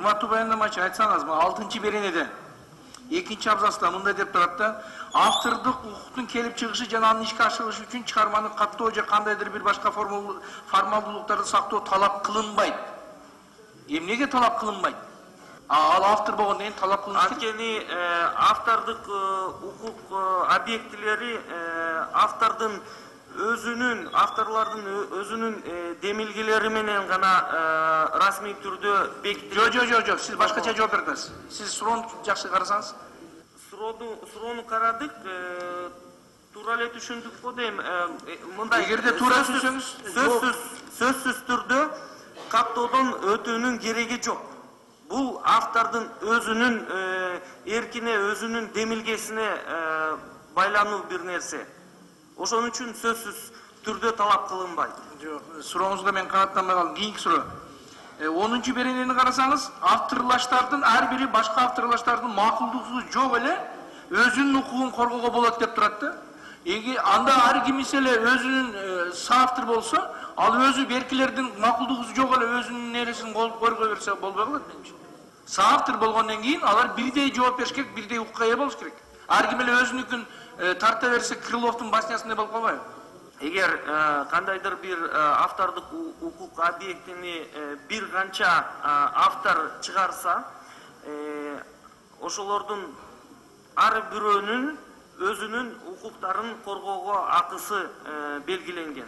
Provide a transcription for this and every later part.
Урматтуу баяндамачы, айтсаңыз, 6-беренеде 2-абзацта мындай деп турат да, автордук укуктун келип чыгышы жана анын ишке ашырылышы үчүн чыгарманы каттоо же кандайдыр бир башка формалдуулуктарды сактоо талап кылынбайт. Эмнеге талап кылынбайт? Ал автор болгондон кийин талап кылыныш керек. Анткени автордук укук объектилери авторлордун өзүнүн демилгелери менен гана расмий түрдө бекитилет. Жок, сиз башкача жооп бердиңиз. Сиз суроону жакшы карасаңыз. Суроону карадык, туура эле түшүндүк го дейм. Мындай эгерде туура түшүнсөңүз, сөзсүз түрдө каттоодон өтүүнүн кереги жок. Бул автордун өзүнүн эркине, өзүнүн демилгесине байлануу бир нерсе. Ошон үчүн сөзсүз түрдө талап кылынбайт. Жок, сурооңузда мен канаттанбай калдым. Кийинки суроо. 10-беренени карасаңыз, авторлаштардын ар бири башка авторлаштардын макулдугусуз жок эле өзүнүн укугун коргоого болот деп турат да. Анда ар кимиси эле өзүнүн соавтор болсо, ал өзү беркилердин макулдугусу жок эле өзүнүн нересин коргой берсе болбой калат менимче. Соавтор болгондон кийин алар бирдей жооп бериш керек, бирдей укукка ээ болуш керек. Ар ким эле өзүнүкүн тарта берсе, Крыловдун баснясындай болуп калбайбы? Эгер кандайдыр бир автордук укук объектини бир канча автор чыгарса, ошолордун ар бирөөнүн өзүнүн укуктарын коргоого акысы белгиленген.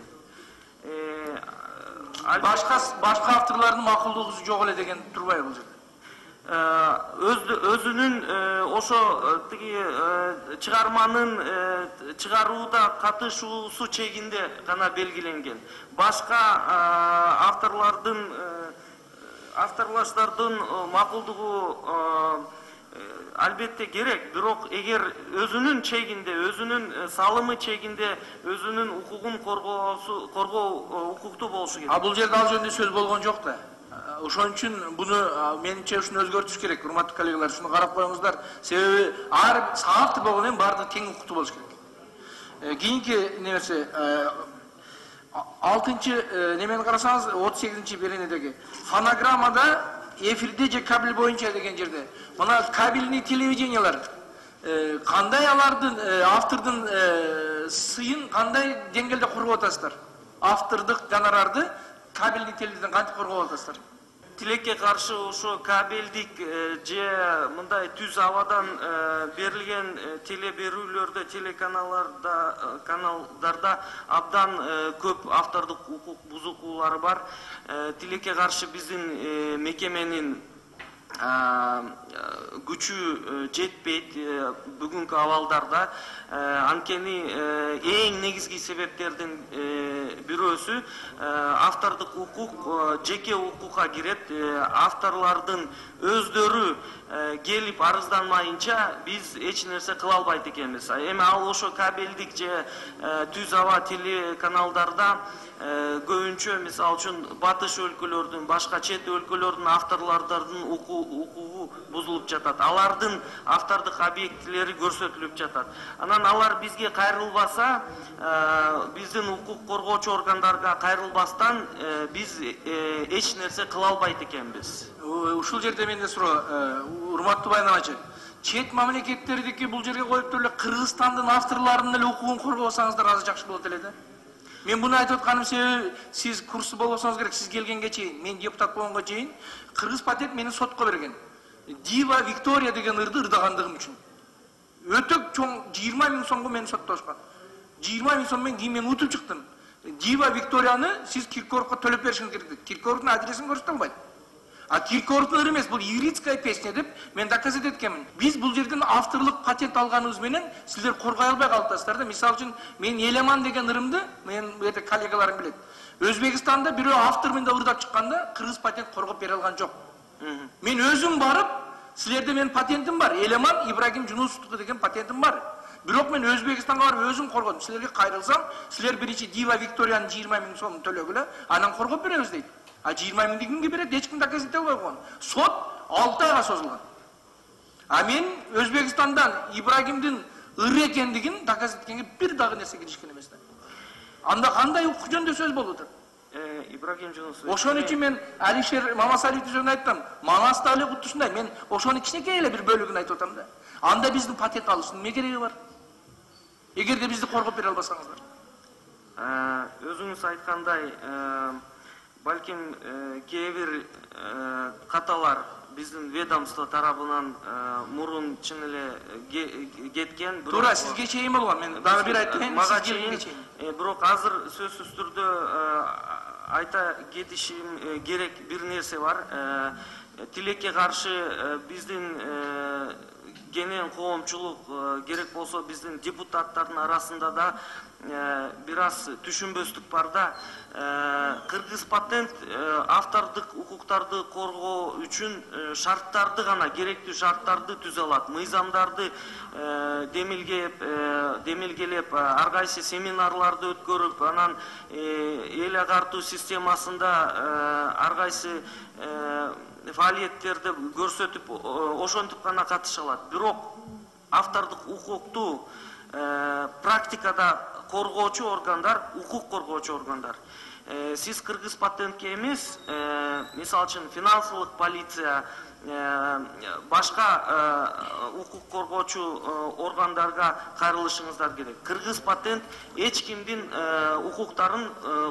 Башка авторлордун макулдугусу жок эле деген турбайбы бул жерде? Өзүнүн ошо тиги чыгарманын чыгарууда катышуусу чегинде гана белгиленген. Башка авторлаштардын макулдугу албетте керек, бирок эгер өзүнүн чегинде, өзүнүн салымы чегинде өзүнүн укугун коргоо укуктуу болушу керек. Бул жерде ал жөнүндө сөз болгон жок да. Ошон үчүн буну менимче ушуну өзгөртүш керек. Урматтуу коллегалар, ушуну карап коюңуздар. Себеби ар соавтор болгондон кийин баардыгы тең укуктуу болуш керек. Кийинки немесе 6-немени карасаңыз, 38-беренедеги фонограммада эфирде же кабель боюнча деген жерде мына кабельный телевидениялар кандай алардын автордун сыйын кандай деңгээлде коргоп атасыздар? Автордук гонорарды кабельный телевидениеден кантип коргоп атасыздар? Тилекке каршы ошо кабелдик же мындай түз абадан берилген телеберүүлөрдө, каналдарда абдан көп автордук укук бузукулары бар. Тилекке каршы биздин мекеменин күчү жетпейт бүгүнкү абалдарда. Анткени эң негизги себептердин бирөөсү автордук укук жеке укукка кирет. Авторлордун өздөрү келип арызданмайынча биз эч нерсе кыла албайт экенбиз. Эми ал ошо кабелдик же түз аба телеканалдарда көбүнчө мисалы үчүн батыш өлкөлөрдүн, башка чет өлкөлөрдүн авторлордун укугу бузулуп жатат. Алардын автордук объектилери көрсөтүлүп жатат. Анан алар бизге кайрылбаса, биздин укук коргоочу органдарга кайрылбастан биз эч нерсе кыла албайт экенбиз. Ушул жерде менде суроо, урматтуу баяндамачы. Чет мамлекеттердики бул жерге коюп туруп эле Кыргызстандын авторлорунун эле укугун коргосаңыздар азыр жакшы болот эле да. Мен буну айтып атканым себеби сиз курсту болсоңуз керек, сиз келгенге чейин, мен депутат болгонго чейин Кыргыз патент мени сотко берген. Дива Виктория деген ырды ырдагандыгым үчүн. Өтө чоң 20 000 сомго мени соттошкон. 20 000 сом менен кийин мен утуп чыктым. Дива Викторияны сиз Киркоровго төлөп беришиңиз керек. Киркоровдун адресин көрсөтө албайт. А Киркоровдун ыры эмес, бул юридическая песня деп мен доказать эткенмин. Биз бул жерден авторлук патент алганыбыз менен сиздер коргой албай калыптасыздар да. Мисалы үчүн мен Елеман деген ырымды, мен бу жерде коллегаларым билет. Өзбекстанда бирөө автормун деп ырдап чыкканда Кыргыз патент коргоп бере алган жок. Мен өзүм барып, силерде менин патентим бар. Елеман Ибрагим Жунусовдуку деген патентим бар. Бирок мен Өзбекстанга барып өзүм коргодум. Силерге кайрылсам, силер биринчи Дива Викториянын 20 000 сомун төлөгүлө, анан коргоп беребиз дейт. 20 000 кимге берет? Эч ким доказать эте албай койгон. Сот 6 айга созулган. А мен Өзбекстандан Ибрагимдин ыры экендигин доказать эткенге бир дагы нерсе киришкен эмес да. Анда кандай укук жөнүндө сөз болуп атат? Ибрагим Жунусович. Ошон үчүн мен Алишер Мамасалиевди жөн айттым. Манас да эле кутусундай. Мен ошонун кичинекей эле бир бөлүгүн айтып атам да. Анда биздин патент алыштын эмне кереги бар? Эгерде бизди коргоп бере албасаңыздар. Өзүңүз айткандай, балким кээ бир каталар биздин ведомство тарабынан мурун чын эле кеткен. Туура, сизге чейин болгон. Мен дагы бир айтайын. Мага чейин. Бирок азыр сөзсүз түрдө айта кетишим керек бир нерсе бар. Тилекке каршы биздин кенен коомчулук керек болсо биздин депутаттардын арасында да бир аз түшүнбөстүк бар да. Кыргыз патент автордук укуктарды коргоо үчүн шарттарды гана, керектүү шарттарды түзө алат. Мыйзамдарды демилгелеп, ар кайсы семинарларды өткөрүп, анан эл агартуу системасында ар кайсы фаалиеттерди көрсөтүп, ошентип гана катыша алат. Бирок автордук укукту практикада коргоочу органдар, укук коргоочу органдар. Сиз Кыргыз патентке эмес, мисалы үчүн финансылык полиция, башка укук коргоочу органдарга кайрылышыңыздар керек. Кыргыз патент эч кимдин укуктарын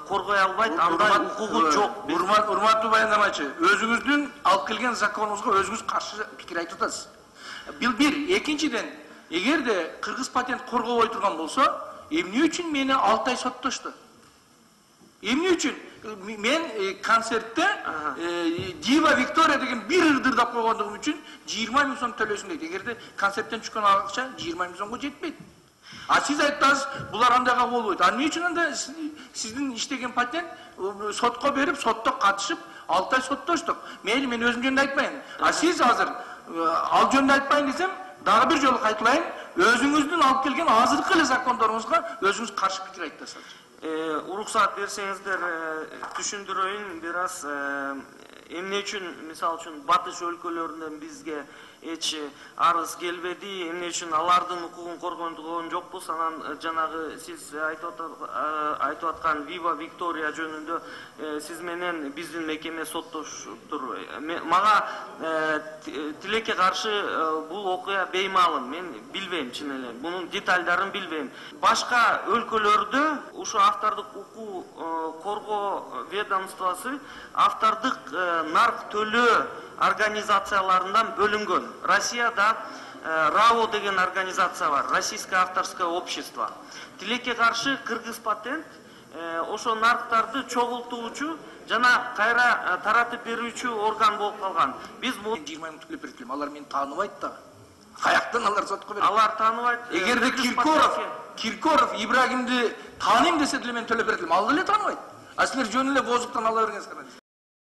коргой албайт, андай укугу жок. Урматтуу баяндамачы, өзүңүздүн алып келген законуңузга өзүңүз каршы пикир айтып атасыз. Бир, экинчиден, эгерде Кыргыз патент коргобой турган болсо, эмне үчүн мени 6 ай соттошту? Эмне үчүн? Мен концертте Дива Виктория деген бир ырдырдап койгондугум үчүн 20 000 сом төлөсүн дейт. Эгерде концерттен чыккан акча 20 000 сомго жетпейт. А сиз айттыңыз, булар андайга болбойт. А эмне үчүн анда сиздин иштеген патент сотко берип, сотто катышып 6 ай соттоштук. Мейли, мен өзүм жөнүндө айтпайын. А сиз азыр ал жөнүндө айтпайын десем, дагы бир жолу кайтылайын, өзүңүздүн алып келген азыркы эле закондоруңузга өзүңүз каршы пикир айтасыздар. Уруксат берсеңиздер түшүндүрөйүн бир аз эмне үчүн мисалы үчүн батыш өлкөлөрүнөн бизге эч арыз келбеди, эмне үчүн алардын укугун коргонгон жокпуз. Анан жанагы сиз айтып аткан Viva Victoria жөнүндө сиз менен биздин мекеме соттоштур. Мага тилекке каршы бул окуя беймаалым. Мен билбейм чын эле. Бунун детальдарын билбейм. Башка өлкөлөрдө ушу автордук укук коргоо ведомствосы автордук нарк төлөө организацияларынан бөлүнгөн. Россияда РАО деген организация бар, Российское авторское общество. Тилекке каршы Кыргыз патент ошо нарктарды чогултуучу жана кайра таратып берүүчү орган болуп калган. Биз бул 20 000 төлөп бердим. Алар мени тааныбайт да. Каяктан алар сотко берет? Алар тааныбайт. Эгерде Киркоров Ибрагимди тааныйм десе деле мен төлөп бердим. Ал деле тааныбайт. А силер жөн эле воздуктан ала бергенсиңер.